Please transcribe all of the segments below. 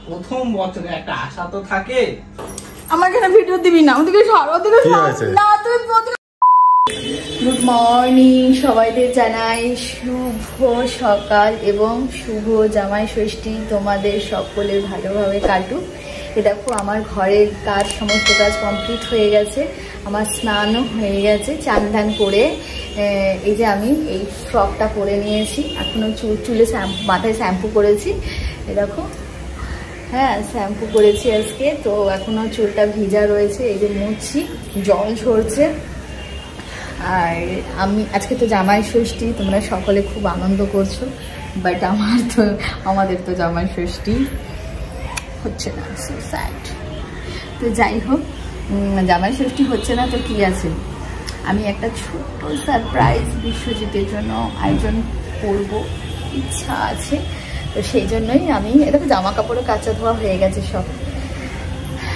প্রথম বছরে একটা আশা তো থাকে। আমার কেন ভিডিও দিবি না? ওদিকে সর, ওদিকে না তুই। গুড মর্নিং সবাইদের জানাই শুভ সকাল এবং শুভ জামাই ষষ্ঠী। তোমাদের সকলে ভালোভাবে কাটুক। এ দেখো আমার ঘরের কাজ, সমস্ত কাজ কমপ্লিট হয়ে গেছে। আমার স্নানও হয়ে গেছে, চান ধান করে এই যে আমি এই ফ্রকটা পরে নিয়েছি। এখনো চুলে মাথায় শ্যাম্পু করেছি, এ দেখো। হ্যাঁ, শ্যাম্পু করেছি আজকে, তো এখনো চুলটা ভিজা রয়েছে। এই যে মুছছি, জল ঝরছে। আর আমি আজকে তো জামাই ষষ্ঠী, তোমরা সকলে খুব আনন্দ করছো, বাট আমাদের তো জামাই ষষ্ঠী হচ্ছে না, সো স্যাড। তো যাই হোক, জামাই ষষ্ঠী হচ্ছে না তো কি আছে, আমি একটা ছোট্ট সারপ্রাইজ বিশ্বজিতের জন্য আয়োজন করব, ইচ্ছা আছে। তো সেই জন্যই আমি এটাকে জামা কাপড়ে কাচা ধোয়া হয়ে গেছে সব।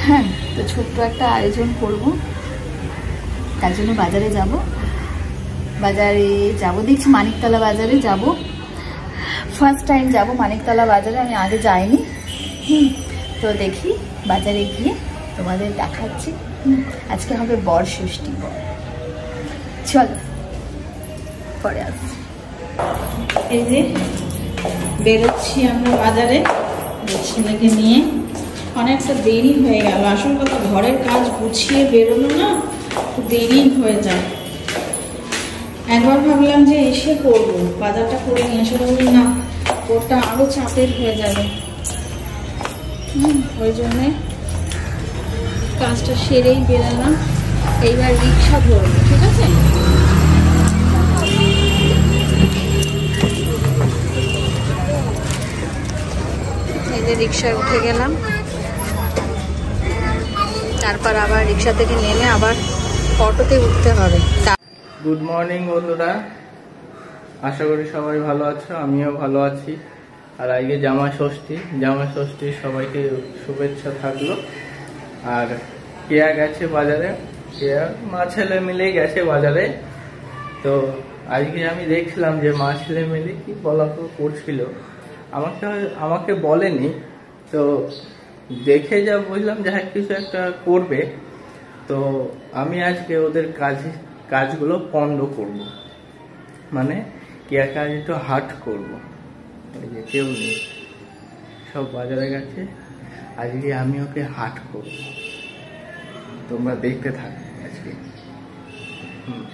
হ্যাঁ, তো ছোট্ট একটা আয়োজন করব, তার জন্য বাজারে যাব। দেখছি মানিকতলা বাজারে যাব। ফার্স্ট টাইম যাব মানিকতলা বাজারে, আমি আগে যাইনি। তো দেখি বাজারে গিয়ে তোমাদের দেখাচ্ছি। আজকে হবে বর ষষ্ঠী। চল পরে আসছি। এই যে বেরোচ্ছি আমরা বাজারে ছেলেকে নিয়ে। অনেকটা দেরি হয়ে গেল, আসল কথা ঘরের কাজ গুছিয়ে বেরোনো না তো দেরি হয়ে যায়। একবার ভাবলাম যে এসে করবো, বাজারটা করে নিয়ে এসে বলি না, ওটা আরো চাপের হয়ে যাবে। ওই জন্যে কাজটা সেরেই বেরোলাম। এইবার রিক্সা ধরবো, ঠিক আছে? এই যে রিক্সায় উঠে গেলাম, তারপর আবার রিক্সা থেকে নেমে আবার অটোতে উঠতে হবে। গুড মর্নিং বন্ধুরা, আশা করি সবাই ভালো আছো, আমিও ভালো আছি। আর আজকে জামাই ষষ্ঠী সবাইকে শুভেচ্ছা থাকলো। আর কেয়া গেছে বাজারে, কেয়া মা ছেলে মিলেই গেছে বাজারে। তো আজকে আমি দেখছিলাম যে মা ছেলে মিলে কি বলা করছিল, আমাকে বলেনি। তো দেখে যা বুঝলাম যে হ্যাঁ কিছু একটা করবে। তো আমি আজকে ওদের কাজগুলো পণ্ড করব, মানে কেয়া কাজ একটু হাট করবো। এই যে কেউ নেই, সব বাজারে গেছে, আজকে আমি ওকে হাট করব। তোমরা দেখতে থাকো, আজকে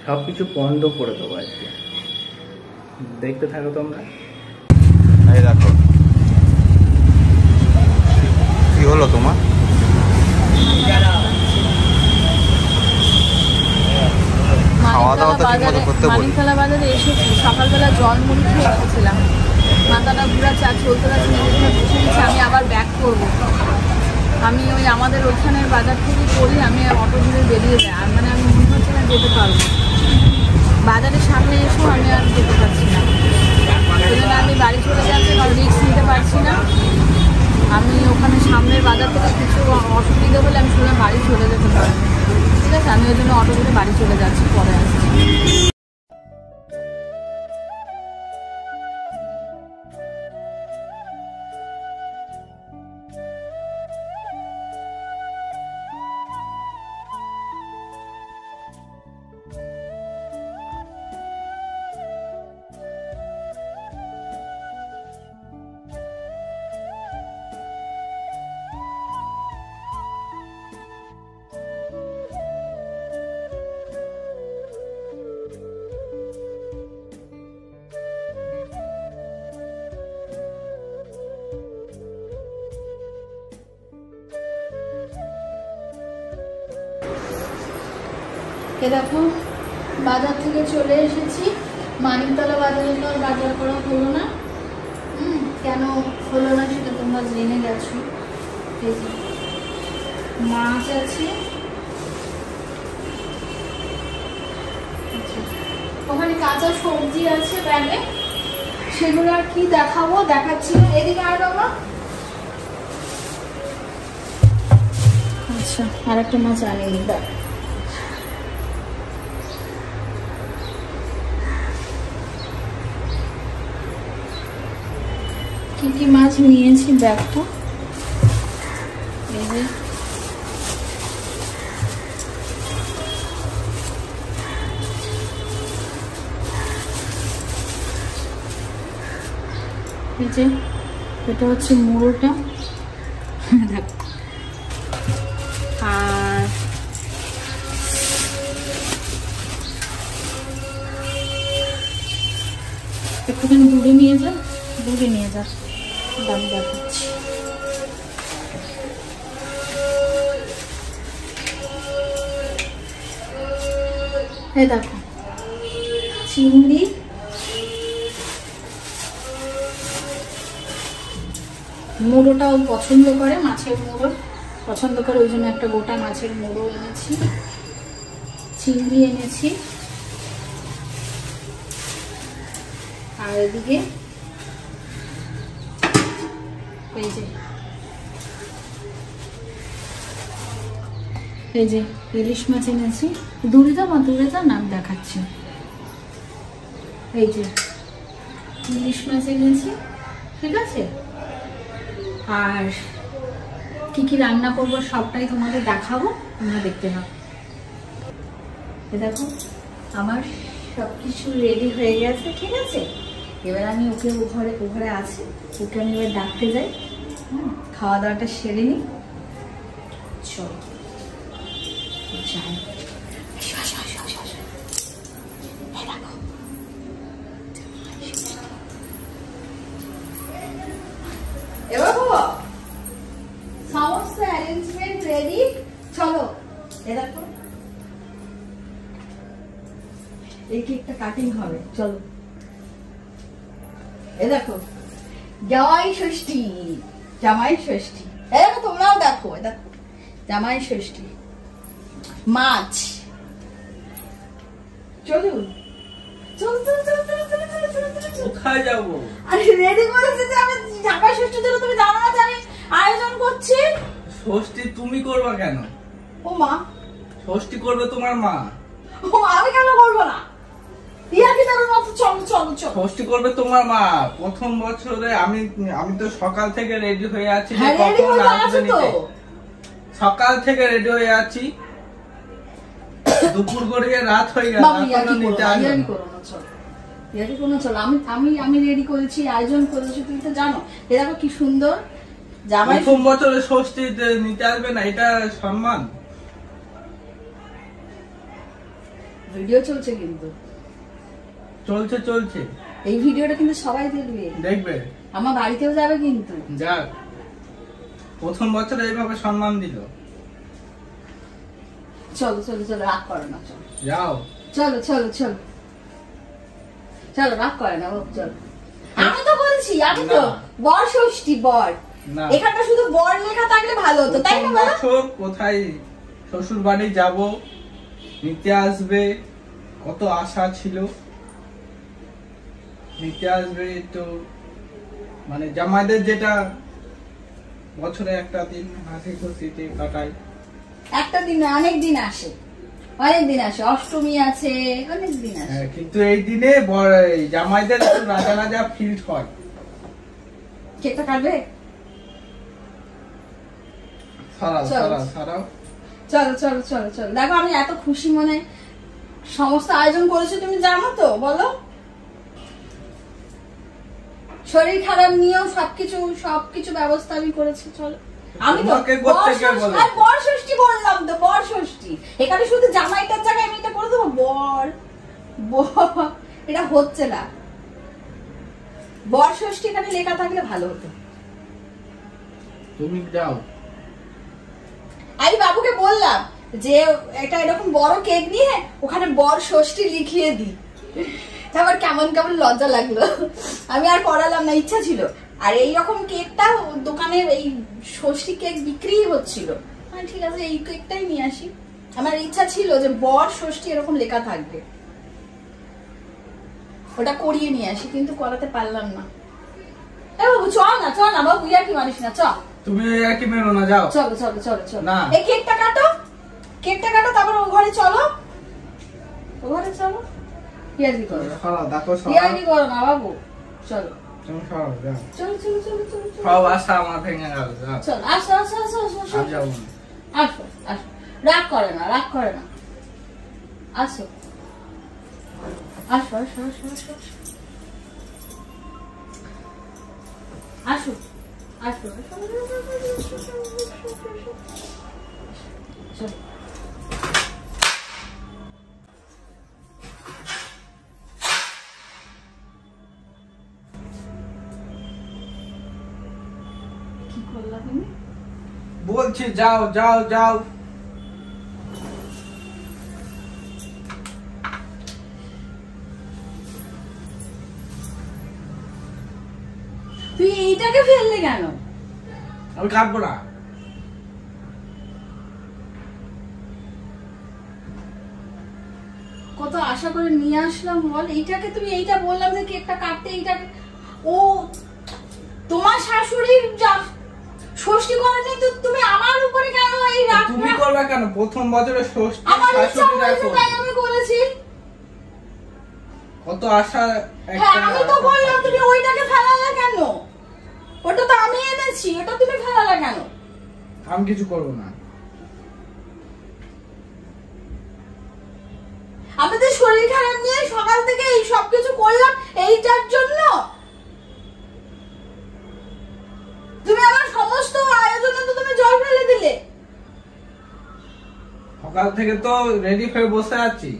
সবকিছু পণ্ড করে দেবো আজকে, দেখতে থাকো তোমরা। এই দেখো কি হলো তোমার? খাওয়া দাওয়া তো ঠিক মতো করতে বলি। মানিকতলা বাজারে এসেছি, সকালবেলা জল মুড়ি খেয়ে এসেছিলাম, মাথাটা ঘুরা চা চলতে লাগছে, বসে গেছি। আমি আবার ব্যাক করবো। আমি ওই আমাদের ওইখানের বাজার থেকে করি, আমি অটো ধরে বেরিয়ে যাই। আর মানে আমি মনে হচ্ছে না যেতে পারবো, বাজারের সামনে এসেও আমি আর যেতে পারছি না। ওই জন্য আমি বাড়ি চলে যাচ্ছি, কারণ রিস্ক নিতে পারছি না। আমি ওখানে সামনের বাজার থেকে কিছু অসুবিধা হলে আমি শুনে বাড়ি চলে যেতে পারবো, ঠিক আছে? আমি ওই জন্য অটো করে বাড়ি চলে যাচ্ছি, পরে আসছি। এ দেখো বাজার থেকে চলে এসেছি। মানিকতলা বাজারে তো আর বাজার করা হলো না। কেন হলো না সেটা তোমরা জেনে গেছো। এই যে মাছ আছে, ওখানে কাঁচা সবজি আছে ব্যাগে, সেগুলো আর কি দেখাবো, দেখাচ্ছি না। এদিকে আর বাবা, আচ্ছা আর একটা মাছ আনিয়ে দেখ। কি কি মাছ নিয়েছি দেখো। এই যে এটা হচ্ছে মুড়োটা, দেখো। আর একটুখানি দূরে নিয়ে যা, দাম দেখাচ্ছি। এই দেখো চিংড়ি, মুড়োটাও পছন্দ করে, মাছের মুড়ো পছন্দ করে, ওই জন্য একটা গোটা মাছের মুড়ো এনেছি। চিংড়ি এনেছি, আর এদিকে এই যে ইলিশ মাছ এনেছি। দূরে যা নাম দেখাচ্ছি। এই যে ইলিশ মাছ এনেছি, ঠিক আছে। আর কি কি রান্না করবো সবটাই তোমাদের দেখাবো, তোমরা দেখতে হবে। দেখো আমার সবকিছু রেডি হয়ে গেছে, ঠিক আছে। এবার আমি ওকে ঘরে আছে, ওকে আমি এবার ডাকতে যাই। খাওয়া দাওয়াটা সেরে নিই, চলো যাই। এবার সমস্ত অ্যারেঞ্জমেন্ট রেডি, চলো। দেখো এই কেকটা কাটিং হবে, চলো। দেখো জামাই ষষ্ঠী, দেখো তোমরাও দেখো, দেখো জামাই ষষ্ঠী। মাছ, চলুন কোথায় যাবো? আরে রেডি করেছি যে আমি জামাই ষষ্ঠীর জন্য, তুমি জানো না আমি আয়োজন করছি। ষষ্ঠী তুমি করবা কেন? ও মা, ষষ্ঠী করবে তোমার মা। ও আমি কেন করবো না? ষষ্ঠী করবে তোমার মা। প্রথম বছরে আমি তো সকাল থেকে রেডি হয়ে আছি, সকাল থেকে রেডি হয়ে আছি, দুপুর গড়িয়ে রাত হয়ে গেল। আমি রেডি করেছি, আয়োজন করেছি, তুমি তো জানো। দেখো কি সুন্দর জামাই। প্রথম বছরে ষষ্ঠী নিতে আসবে না, এটা সম্মান। ভিডিও চলছে কিন্তু, চলছে এই ভিডিওটা কিন্তু সবাই দেখবে, আমার বাড়িতেও যাবে কিন্তু। যাক, প্রথম বছরে এইভাবে সম্মান দিল। চলো রাগ করে না, চলো যাও, চলো রাগ করে না, চলো। আমি তো বলছি, আমি তো বর ষষ্ঠী, বর এখানটা শুধু বর লেখা থাকলে ভালো হতো, তাই না? বছর কোথায় শ্বশুর বাড়ি যাব, নিতে আসবে, কত আশা ছিল নিতে আসবে। তো মানে জামাইদের যেটা বছরে একটা দিন হাসি খুশিতে কাটায়। একটা দিন অনেক দিন আসে, অষ্টমী আছে, অনেক দিন আসে। কিন্তু এই দিনে জামাইদের একটু রাজা রাজা ফিল হয়। কেকটা কাটবে? চলো। দেখো আমি এত খুশি মনে সমস্ত আয়োজন করেছি, তুমি জানো তো, বলো। শরীর খারাপ নিয়েও সবকিছু ব্যবস্থা আমি করেছি, চলো। আমি তো বর ষষ্ঠী বললাম তো, বর ষষ্ঠী। এখানে শুধু জামাইটার জায়গায় আমি এটা করে দেবো, বর। এটা হচ্ছে না। বর ষষ্ঠী এখানে লেখা থাকলে ভালো হতো। তুমি যাও। আমি বাবুকে বললাম যে এটা এরকম বড় কেক নিয়ে ওখানে বর ষষ্ঠী লিখিয়ে দিই। তারপর কেমন লজ্জা লাগলো, আমি আর করালাম না, ইচ্ছা ছিল। আর এইরকম কেকটা দোকানে এই ষষ্ঠী কেক বিক্রি হচ্ছিল, ঠিক আছে এই কেকটাই নিয়ে আসি। আমার ইচ্ছা ছিল যে বর ষষ্ঠী এরকম লেখা থাকবে, ওটা করিয়ে নিয়ে আসি, কিন্তু করাতে পারলাম না। বাবু চল না বাবু, ইয়ার্কি মানিস না, চল। তুমি ইয়ার্কি মেরো না, যাও। চলো না, এই কেকটা কাটো, তারপর ও ঘরে চলো, ইয়ার্কি করো না বাবু, চলো। তুমি খাও যাও। চলো চলো চলো চলো চলো। সব আশা আমার ভেঙে গেল, যাও। চল আসো আসো আসো আসো আসো আর যাবো না। আসো আসো, রাগ করে না রাগ করে না, আসো আসো আসো আসো আসো আসো আসো আসো। কি করলা তুমি? বলছি যাও যাও যাও। তুই এইটাকে ফেললে কেন? আমি কাটবো না। কত আশা করে নিয়ে আসলাম বল, এইটাকে তুমি, এইটা বললাম যে কেকটা কাটতে, এইটাকে ও তোমার শাশুড়ির ষষ্ঠী করেনি তো তুমি আমার উপরে কেন এই রাগ? তুমি করবে কেন? প্রথম বছরে ষষ্ঠী আমার ইচ্ছা শাশুড়িরা হয়েছে করবে। তাই আমি করেছি। কত আশা হ্যাঁ আমি তো বললাম, তুমি ওইটাকে ফেলালে কেন? ওটা তো আমি এনেছি, ওটা তুমি ফেলালে কেন? আমি কিছু করবো না। আমাদের শরীর খারাপ নিয়ে সকাল থেকে এই সবকিছু করলাম এইটার জন্য? তুমি আমার সমস্ত আয়োজনে তো তুমি জল ফেলে দিলে। সকাল থেকে তো রেডি হয়ে বসে আছি,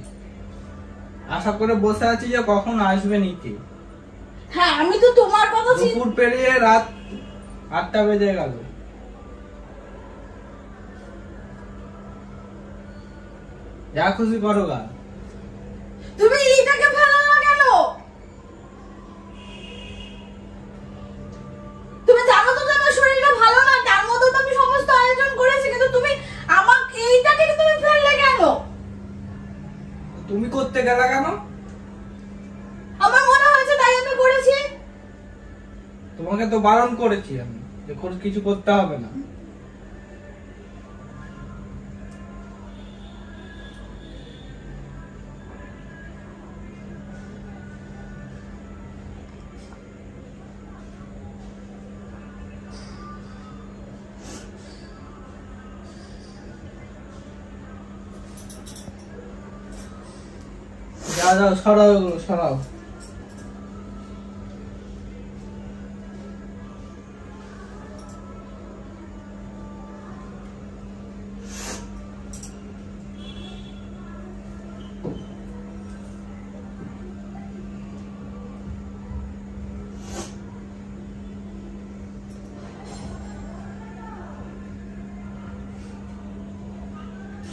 আশা করে বসে আছি যে কখন আসবে নিতে। হ্যাঁ আমি তো তোমার কথা দুপুর পেরিয়ে রাত 8টা বেজে গেল। যা খুশি করো গা। তুমি এইটাকে ফেলালে কেন? তুমি জানো তো আমার শরীরটা ভালো না, তার মধ্যে তো আমি সমস্ত আয়োজন করেছি, কিন্তু তুমি আমাকে এইটাকে তুমি ফেললে কেন? তুমি করতে গেলে কেন? আমার মনে হয়েছে তাই আমি করেছি। তোমাকে তো বারণ করেছি আমি যে কিছু করতে হবে না। যাও যাও, সরাও এগুলো, সরাও।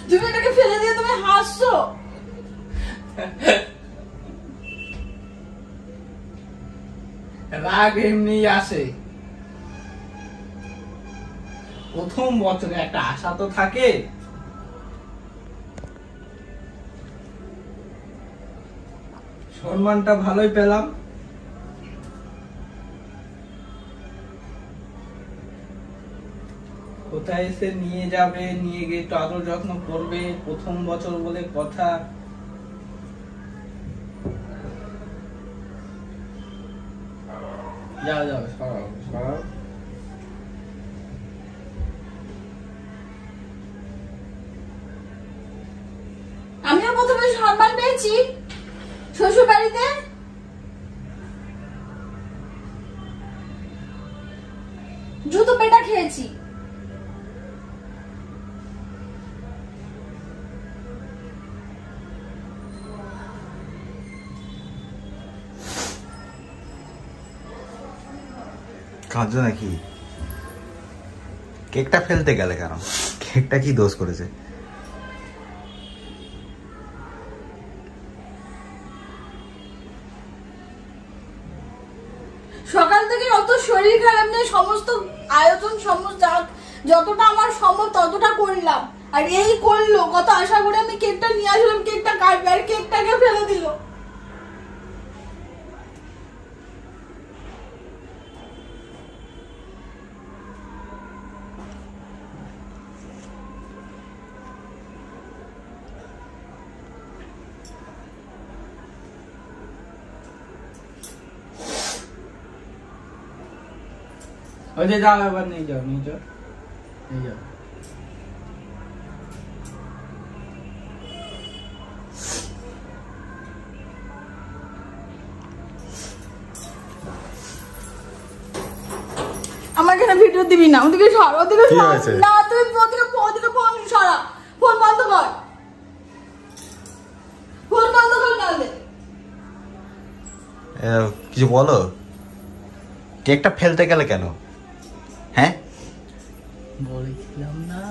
তুমি এটাকে ফেলে দিয়ে তুমি হাসছো। রাগ এমনি আসে, প্রথম বছরে একটা আশা তো থাকে। সম্মানটা ভালোই পেলাম। কোথায় এসে নিয়ে যাবে, নিয়ে গিয়ে একটু আদর যত্ন করবে, প্রথম বছর বলে কথা। যাও যাও, সরাও সরাও। আমিও প্রথমে সম্মান পেয়েছি শ্বশুর বাড়িতে, জুতো পেটা খেয়েছি। কাঁদছো নাকি? কেকটা ফেলতে গেলে কেন? কেকটা কি দোষ করেছে? সকাল থেকে অত শরীর খারাপ নিয়ে সমস্ত আয়োজন সমস্ত যতটা আমার সম্ভব ততটা করলাম, আর এই করলো। কত আশা করে আমি কেকটা নিয়ে আসলাম, কেকটা কাটবে আর কেকটাকে ফেলে দিল। ওই যে যাও, এবার নিয়ে যাও, নিয়ে যাও, নিয়ে যাও। আমার এখানে ভিডিও দিবি না, ওদিকে সর, ওদিকে সর। না তুই ওদিকে ফোন সরা, ফোন বন্ধ কর, ফোন বন্ধ কর নালে। কিছু বলো, কেকটা ফেলতে গেলে কেন? হ্যাঁ বলেছিলাম না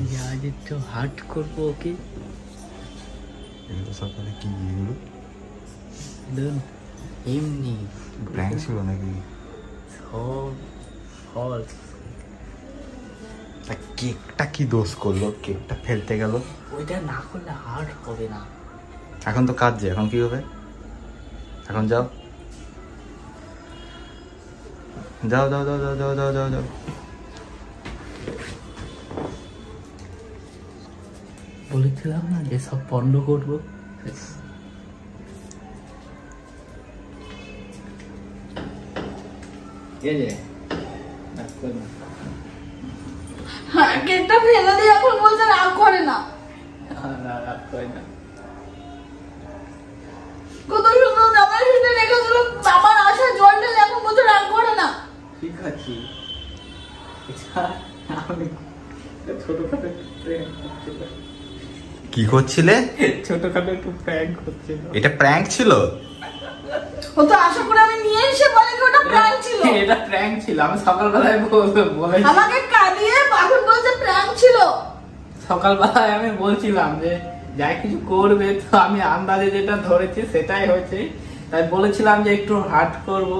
যে আজ একটু হার্ট করবো ওকে। এগুলো সকালে কি এগুলো এমনি প্র্যাঙ্ক ছিল নাকি? সব ফলস। তা কেকটা কি দোষ করলো? কেকটা ফেলতে গেল। ওইটা না করলে হার্ট হবে না। এখন তো কাজ, এখন কি হবে? এখন যাও যাও যাও যাও যাও যাও যাও যাও যাও। বলেছিলাম না যে সব বন্ধ করবো। হ্যাঁ কেকটা ফেলে দিয়ে এখন বলছে রাগ করে না। কত সুন্দর জামাই ষষ্ঠী রেখেছিল, আমার আশা জল ঢেলে এখন বলছে রাগ করে না। ঠিক আছে, আমি ছোটখাটো কি করছিলে? ছোটখাটো একটু প্র্যাঙ্ক করছিল। এটা প্র্যাঙ্ক ছিল? ও তো আশা করে আমি নিয়ে এসে বলে কি ওটা প্র্যাঙ্ক ছিল। এটা প্র্যাঙ্ক ছিল, আমি সকালবেলায় বলে আমাকে কাঁদিয়ে এখন বলছে প্র্যাঙ্ক ছিল। সকালবেলায় আমি বলছিলাম যে যাই কিছু করবে, তো আমি আন্দাজে যেটা ধরেছি সেটাই হয়েছে, তাই বলেছিলাম যে একটু হার্ট করব,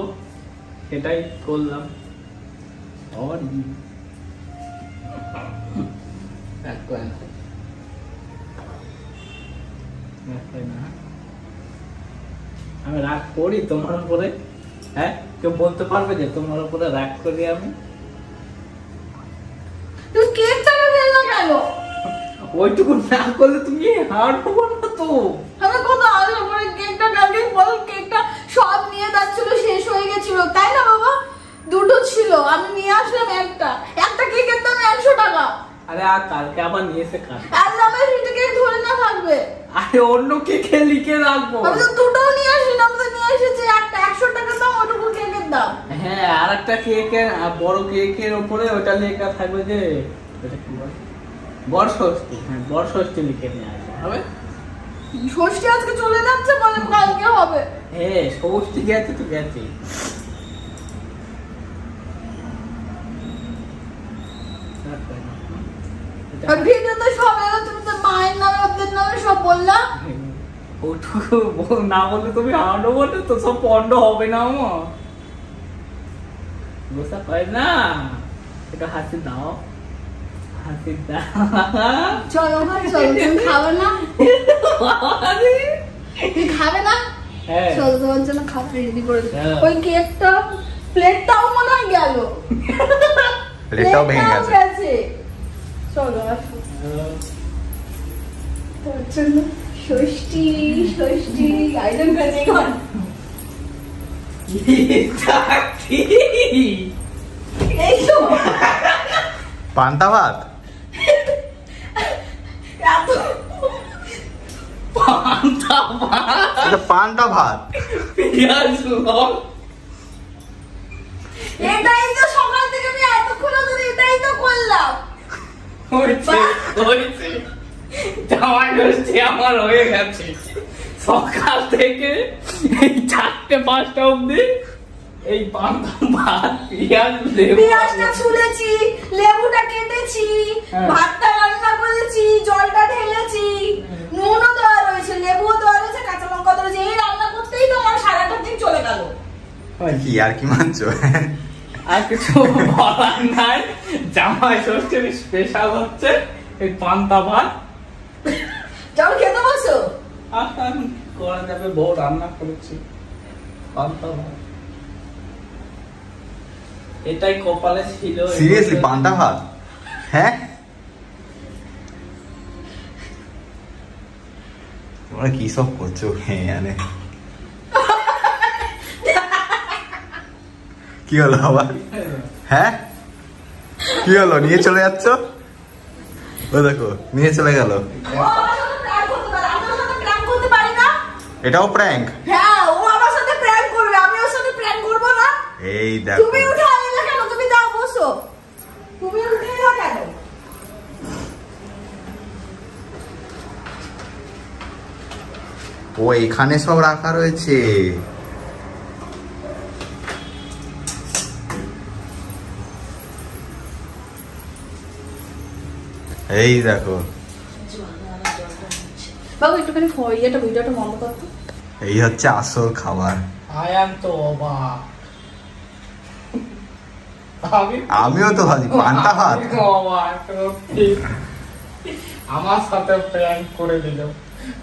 সেটাই করলাম। আমি রাগ করি তোমার উপরে? হ্যাঁ, কেউ বলতে পারবে যে তোমার উপরে রাগ করি আমি? তুই কেকটাকে ফেললো কেন? ওইটুকু না করলে তুমি হার্ট হবো না তো। আমি কত আশা করে কেকটা কালকে বল, কেকটা সব নিয়ে যাচ্ছিল, শেষ হয়ে গেছিল, তাই না বাবা? দুটো ছিল, আমি নিয়ে আসলাম একটা কেকের দাম 100 টাকা। আরে আর কালকে আবার নিয়ে এসে কাট। আর আমার ফ্রিতে কেক ধরে না থাকবে। আরে অন্য কেকে লিখে রাখবো। আমি তো দুটো নিয়ে আসি না, আমি তো নিয়ে এসেছি একটা 100 টাকার দাম, ওটুকু কেকের দাম। হ্যাঁ, আর একটা কেকের বড় কেকের উপরে ওটা লেখা থাকবে যে এটা কি বলে, বড় ষষ্ঠী। হ্যাঁ, বড় ষষ্ঠী লিখে নিয়ে আসবে, হবে? ষষ্ঠী আজকে চলে যাচ্ছে, বলে কালকে হবে। হ্যাঁ, ষষ্ঠী গেছে তো গেছে। আর ভিডিওতে সব এলো, তুমি তো মায়ের নামে ওদের নামে সব বললা। ওটুকু না বললে তুমি আনন্দ বলতে তো সব পণ্ড হবে না। আমার বুঝতে পারি না, এটা হাসি দাও, হাসি দাও। চলো ভাই চলো, তুমি খাবে না? তুমি খাবে না? হ্যাঁ, চলো তোমার জন্য খাবার রেডি করে দিই। হ্যাঁ। ওই কেকটা প্লেটটাও মনে হয় গেল, প্লেটটাও ভেঙে গেছে। চলো আসো তোর জন্য ষষ্ঠী ষষ্ঠী আয়োজন করেছি এখন। এই তো পান্তা ভাত। এটা পান্তা ভাত। পেঁয়াজ লঙ্কা, এটাই তো সকাল থেকে আমি এতক্ষণ ধরে এটাই তো করলাম। জামাই ষষ্ঠী আমার হয়ে গেছে সকাল থেকে এই 4-5টা অব্দি। এই পান্তা ভাত, পেঁয়াজটা ছুলেছি, লেবুটা কেটেছি, ভাতটা রান্না করেছি, জলটা ঢেলেছি, নুনও দেওয়া রয়েছে, লেবুও দেওয়া রয়েছে, কাঁচা লঙ্কা দেওয়া রয়েছে। এই রান্না করতেই তো আমার সারাটা দিন চলে গেল। কি আর কি মানছো? আর কিছু বলার নাই। জামাই ষষ্ঠীর স্পেশাল হচ্ছে এই পান্তা ভাত। চল খেতে বসো। করা যাবে, বউ রান্না করেছি পান্তা ভাত। এটাই কপালে ছিল। সিরিয়াসলি পান্তা ভাত? হ্যাঁ, তোমরা কি সব করছো? হ্যাঁ, কি হলো আবার? হ্যাঁ কি হলো? নিয়ে চলে যাচ্ছ? ও দেখো নিয়ে চলে গেল। এটাও প্র্যাঙ্ক? হ্যাঁ, ও আমার সাথে প্র্যাঙ্ক করবে, আমি ওর সাথে প্র্যাঙ্ক করব না। এই দেখো তুমি উঠে আলে না কেন? তুমি যাও বসো। তুমি উঠে এলো কেন? ও এখানে সব রাখা রয়েছে। এই দেখো বাবু একটুখানি ভিডিওটা বন্ধ কর তো। এই হচ্ছে আসল খাবার। আয়াম তো অবাক। আমিও তো ভাবি পান্তা ভাত। আমার সাথে প্র্যাঙ্ক করে দিল।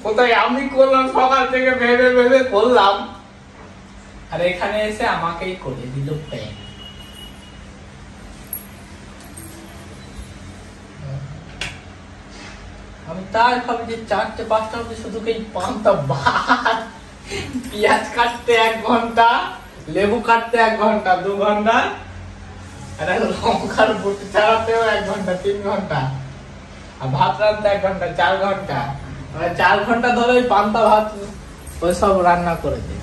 কোথায় আমি করলাম, সকাল থেকে ভেবে ভেবে করলাম, আর এখানে এসে আমাকেই করে দিল প্র্যাঙ্ক। আমি তাই ভাবি যে 4-5টা অব্দি শুধু এই পান্তা ভাত, পেঁয়াজ কাটতে 1 ঘন্টা, লেবু কাটতে 1 ঘন্টা, 2 ঘন্টা, আর লঙ্কার বটি ছাড়াতেও 1 ঘন্টা, 3 ঘন্টা, আর ভাত রান্নতে 1 ঘন্টা, 4 ঘন্টা, মানে 4 ঘন্টা ধরে ওই পান্তা ভাত ওই সব রান্না করে দেয়।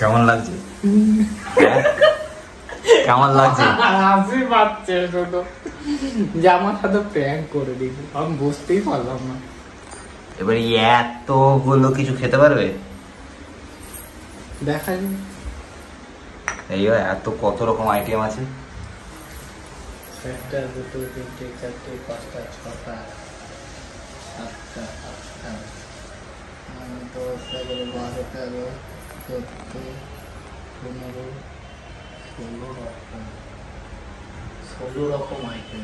কেমন লাগছে? কেমন লাগছে? হাসি পাচ্ছে শুধু যে আমার সাথে প্র্যাঙ্ক করে দিল, আমি বুঝতেই পারলাম না। এবারে এতগুলো কিছু খেতে পারবে? দেখা যায়। এই এত কত রকম আইটেম আছে। 1টা 2টো 3টে 4টে 5টা 6টা 7টা 8টা 9 10 11 12 13 14 15 16 রকম আইটেম।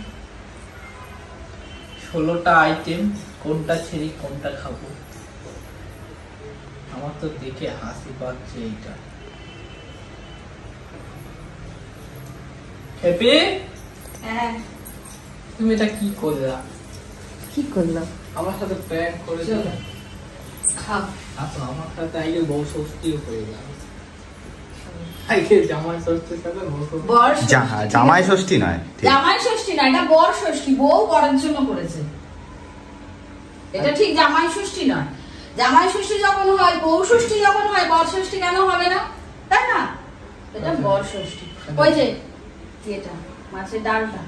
16টা আইটেম, কোনটা ছেড়ে কোনটা খাবো? আমার তো দেখে হাসি পাচ্ছে। এইটা হ্যাপি, হ্যাঁ তুমি এটা কি করলা? কি করলাম? আমার সাথে প্র্যাঙ্ক করেছো। খাও। আচ্ছা, আমার সাথে আইলে বউ ষষ্ঠীও হয়ে গেল। আইলে জামাই ষষ্ঠীর সাথে বউ ষষ্ঠী। বর জামাই ষষ্ঠী নয়, ঠিক। জামাই ষষ্ঠী না, এটা বর ষষ্ঠী। বউ বরের জন্য করেছে। এটা ঠিক জামাই ষষ্ঠী নয়। জামাই ষষ্ঠী যখন হয়, বউ ষষ্ঠী যখন হয়, বর ষষ্ঠী কেন হবে না? তাই না? এটা বর ষষ্ঠী। ওই যে এটা মাছের ডালটা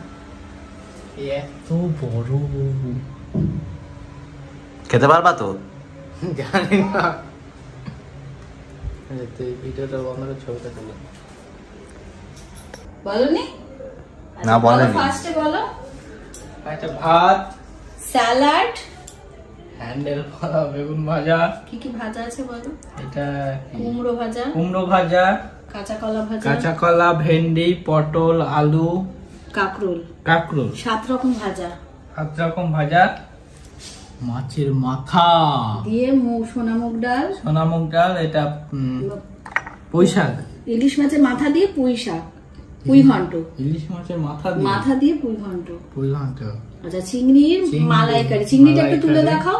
এত বড়, খেতে পারবা তো? জানি না। ভিডিওটা বন্ধ করে ছবিটা তুলো। বলনি? না, বলেনি। ফার্স্টে বলো। একটা ভাত, স্যালাড, হ্যান্ডেল করা বেগুন ভাজা। কি কি ভাজা আছে বলো? এটা কুমড়ো ভাজা, কুমড়ো ভাজা, কাঁচা কলা ভাজা, কাঁচা কলা, ভেন্ডি, পটল, আলু, কাকরোল, কাঁকরোল, 7 রকম ভাজা 7 রকম ভাজা, মাছের মাথা দিয়ে সোনা মুগ ডাল, সোনা মুগ ডাল, এটা পুঁই শাক, ইলিশ মাছের মাথা দিয়ে পুঁই শাক, পুঁই ঘন্ট, ইলিশ মাছের মাথা দিয়ে পুঁই ঘন্ট, পুঁই ঘন্ট। আচ্ছা, চিংড়ির মালাইকারি। চিংড়িটা একটু তুলে দেখাও।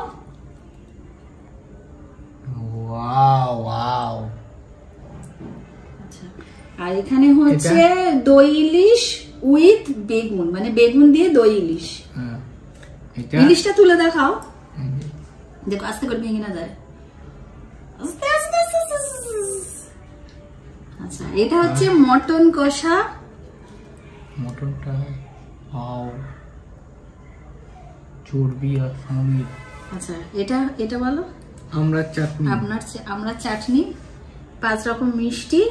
Wow wow. আচ্ছা, আর এখানে হচ্ছে দই ইলিশ উইথ বেগুন, মানে বেগুন দিয়ে দই ইলিশ। হ্যাঁ, ইলিশটা তুলে দেখাও। দেখো আস্তে করে ভেঙে না যায়। আস্তে আস্তে আস্তে আস্তে। আচ্ছা, এটা হচ্ছে মটন কষা। মটনটা ওয়াও, চর্বি আর সমীর। আচ্ছা, এটা বলো। আমরা চাটনি, আমরা চাটনি, 5 রকম মিষ্টি,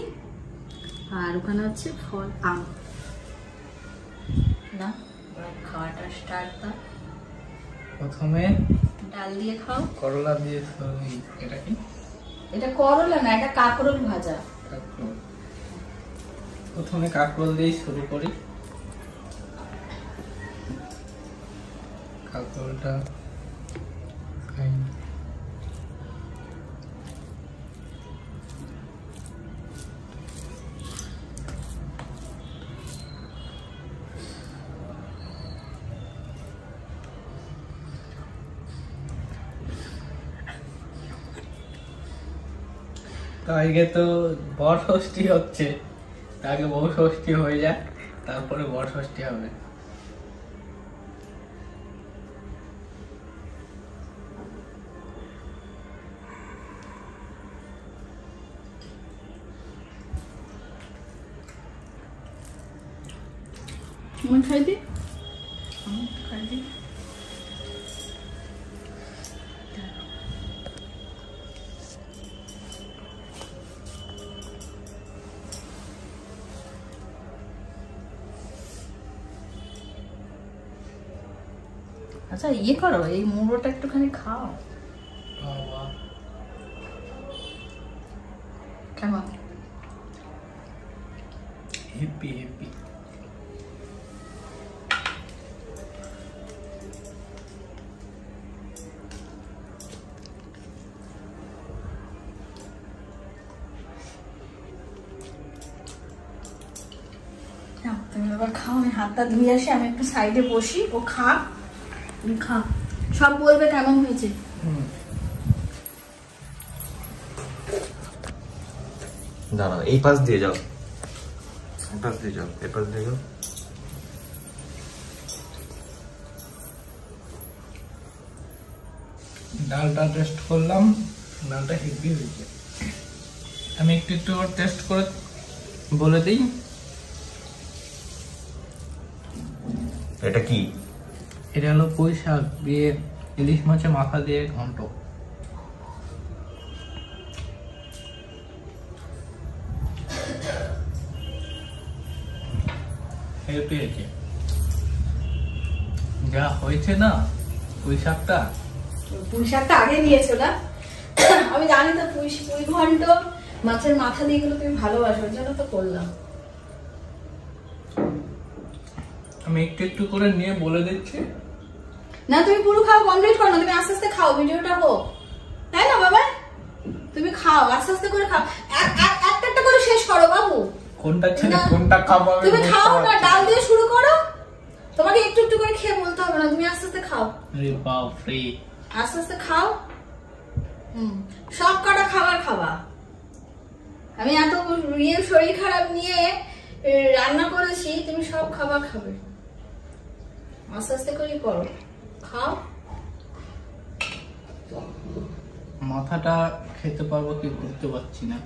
আর ওখানে হচ্ছে ফল আম। না, খাওয়াটা স্টার্ট দাও। প্রথমে ডাল দিয়ে খাও। করলা দিয়ে। এটা কি? এটা করলা না, এটা কাকরোল ভাজা। প্রথমে কাকরোল দিয়ে শুরু করি। ঝোলটা খাইনি। তো আজকে তো বর ষষ্ঠী হচ্ছে, আগে বউ ষষ্ঠী হয়ে যায়, তারপরে বর ষষ্ঠী হবে। খাই দি খাই দি। আচ্ছা ইয়ে করো, এই মুড়োটা একটুখানি খাও। বাবা কেমন? Happy happy. তুমি এবার খাও, আমি হাতটা ধুয়ে আসি, আমি একটু সাইডে বসি, ও খা, তুমি খা, সব বলবে কেমন হয়েছে। দাঁড়াও, এই পাশ দিয়ে যাও, এই পাশ দিয়ে যাও, এই পাশ দিয়ে যাও। ডালটা টেস্ট করলাম, ডালটা হেভি হয়েছে। আমি একটু একটু টেস্ট করে বলে দিই। এটা কি? এটা হলো পুঁই শাক দিয়ে ইলিশ মাছের মাথা দিয়ে ঘন্ট। হেভি হয়েছে, যা হয়েছে না পুঁই শাকটা। পুঁই শাকটা আগে নিয়েছো না? আমি জানি তো পুঁই ঘন্ট মাছের মাথা দিয়ে এগুলো তুমি ভালোবাসো, ওর জন্য তো করলাম। আমি একটু একটু করে নিয়ে বলে দিচ্ছি। না তুমি পুরো খাও, কমপ্লিট করো না, তুমি আস্তে আস্তে খাও, ভিডিওটা হোক, তাই না বাবা? তুমি খাও, আস্তে আস্তে করে খাও, একটা একটা করে শেষ করো বাবু। কোনটা ছেড়ে কোনটা খাবো আমি তুমি খাও না, ডাল দিয়ে শুরু করো, তোমাকে একটু একটু করে খেয়ে বলতে হবে না, তুমি আস্তে আস্তে খাও। আরে বাপ রে, আস্তে আস্তে খাও। সব কটা খাবার খাবা। আমি এত শরীর খারাপ নিয়ে রান্না করেছি, তুমি সব খাবার খাবে, আস্তে আস্তে করে করো, খাও। মাথাটা খেতে পারবো কি বুঝতে পারছি না।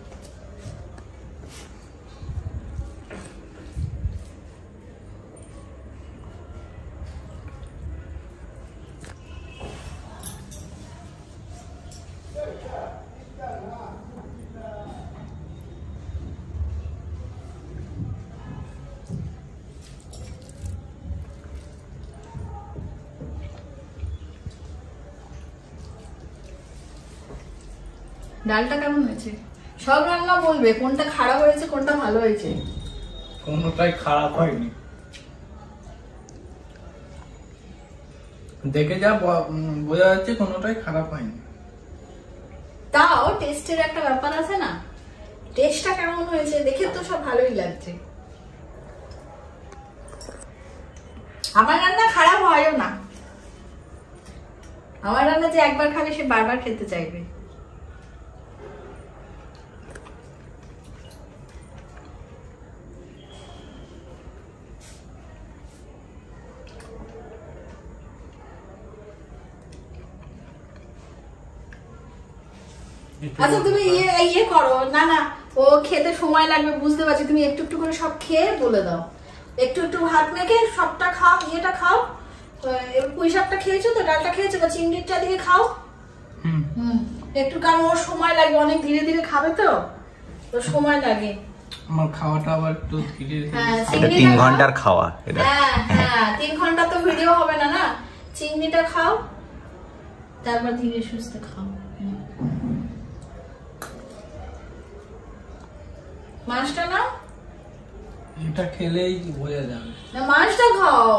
ডালটা কেমন হয়েছে? সব রান্না বলবে কোনটা খারাপ হয়েছে কোনটা ভালো হয়েছে। কোনটাই খারাপ হয়নি, দেখে যা বোঝা যাচ্ছে কোনটাই খারাপ হয়নি। তাও টেস্টের একটা ব্যাপার আছে না, টেস্টটা কেমন হয়েছে দেখে তো সব ভালোই লাগছে। আমার রান্না খারাপ হয়ও না, আমার রান্না যে একবার খাবে সে বারবার খেতে চাইবে। আচ্ছা তুমি ইয়ে করো না, না ও খেতে সময় লাগবে বুঝতে পারছি, তুমি একটু একটু করে সব খেয়ে বলে দাও, একটু একটু ভাত মেখে সবটা খাও, ইয়েটা খাও, পুঁই শাকটা খেয়েছো তো, ডালটা খেয়েছো বা চিংড়িটা দিকে খাও। একটু, কারণ ওর সময় লাগবে, অনেক ধীরে ধীরে খাবে তো, ওর সময় লাগে। আমার খাওয়াটা আবার একটু ধীরে এটা 3 ঘন্টার খাওয়া এটা। হ্যাঁ হ্যাঁ 3 ঘন্টা তো ভিডিও হবে না, না চিংড়িটা খাও, তারপর ধীরে সুস্থে খাও। মাছটা না, এটা খেলেই বোঝা যাবে। না মাছটা খাও,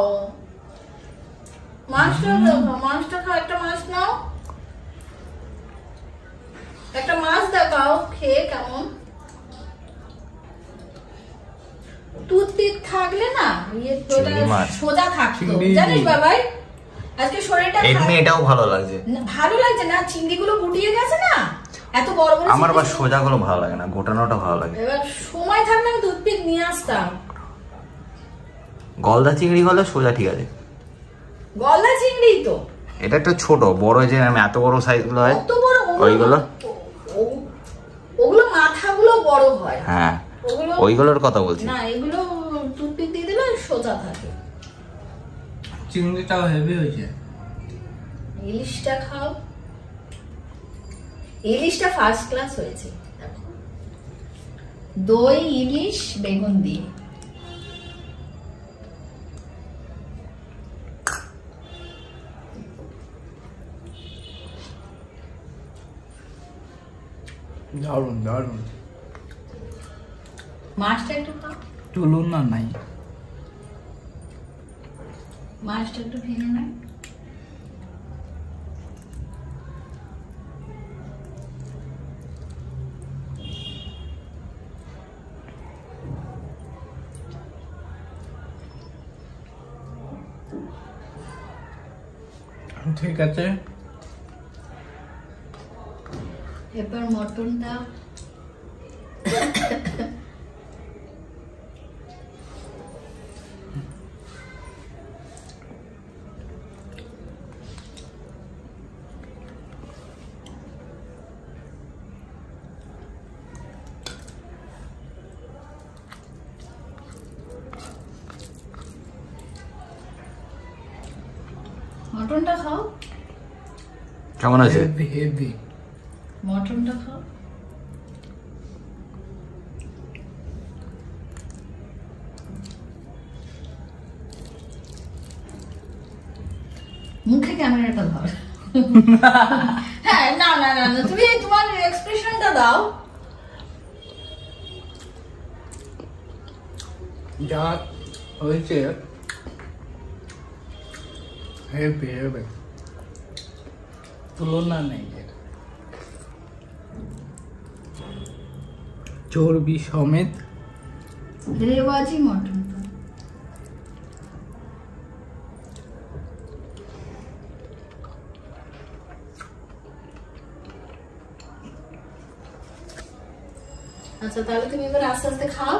মাছটা দেখো, মাছটা খাও, একটা মাছ নাও, একটা মাছ দেখাও খেয়ে কেমন। টুথপিক থাকলে না সোজা থাকতো, জানিস বাবাই? আজকে শরীরটা এমনি এটাও ভালো লাগছে, ভালো লাগছে না, চিংড়িগুলো গুটিয়ে গেছে না, এত বড় বড়। আমার আবার সোজাগুলো ভালো লাগে না, গোটানোটা ভালো লাগে। এবার সময় থাকলে আমি টুথপিক নিয়ে আসতাম। গলদা চিংড়ি হলে সোজা ঠিক আছে, গলদা চিংড়ি তো এটা একটু ছোট, বড় যে এত বড় সাইজ গুলো হয়, কত বড় ওইগুলো, ওগুলো মাথাগুলো বড় হয়। হ্যাঁ ওইগুলোর কথা বলছি না, এগুলো টুথপিক দিয়ে দিলে সোজা থাকে। চিংড়িটাও হেভি হয়েছে। ইলিশটা খাও, ইলিশটা ফার্স্ট ক্লাস হয়েছে। দেখো, দই ইলিশ বেগুন দিয়ে। দারুন দারুন। মাছটা একটু খাও, তুলনা নাই। মাছটা একটু ভেঙে নেয়। ঠিক আছে, এবার মটনটা মটনটা খাও, কেমন আছে? Heavy heavy. মটনটা খাও। মুখে ক্যামেরাটা ধর। হ্যাঁ, না না না না, তুমি তোমার এক্সপ্রেশনটা দাও। যা হয়েছে হেভি হেভি, তুলনা নেই এর। চর্বি সমেত রেওয়াজি মটন। আচ্ছা, তাহলে তুমি এবার আস্তে আস্তে খাও।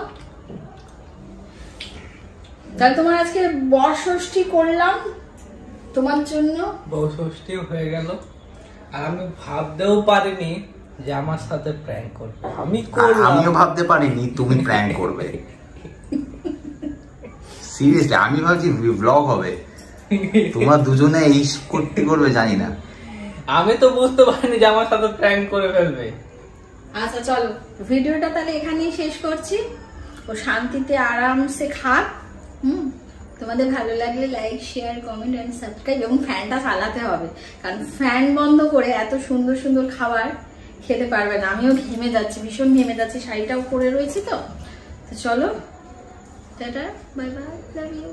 তাহলে তোমার আজকে বরষষ্ঠী করলাম তোমার জন্য। বরষষ্ঠী হয়ে গেল, আর আমি ভাবতেও পারিনি যে আমার সাথে প্র্যাঙ্ক করবে। আমিও ভাবতে পারিনি তুমি প্র্যাঙ্ক করবে। সিরিয়াসলি আমি ভাবছি ব্লগ হবে, তোমার দুজনে এই করবে জানি না। আমি তো বুঝতে পারিনি যে আমার সাথে প্র্যাঙ্ক করে ফেলবে। আচ্ছা চলো, ভিডিওটা তাহলে এখানেই শেষ করছি। ও শান্তিতে আরামসে খাক। তোমাদের ভালো লাগলে like share comment and subscribe, এবং ফ্যানটা চালাতে হবে, কারণ ফ্যান বন্ধ করে এত সুন্দর সুন্দর খাবার খেতে পারবে না। আমিও ঘেমে যাচ্ছি, ভীষণ ঘেমে যাচ্ছি, শাড়িটাও পরে রয়েছে। তো চলো, tata, bye bye, love you.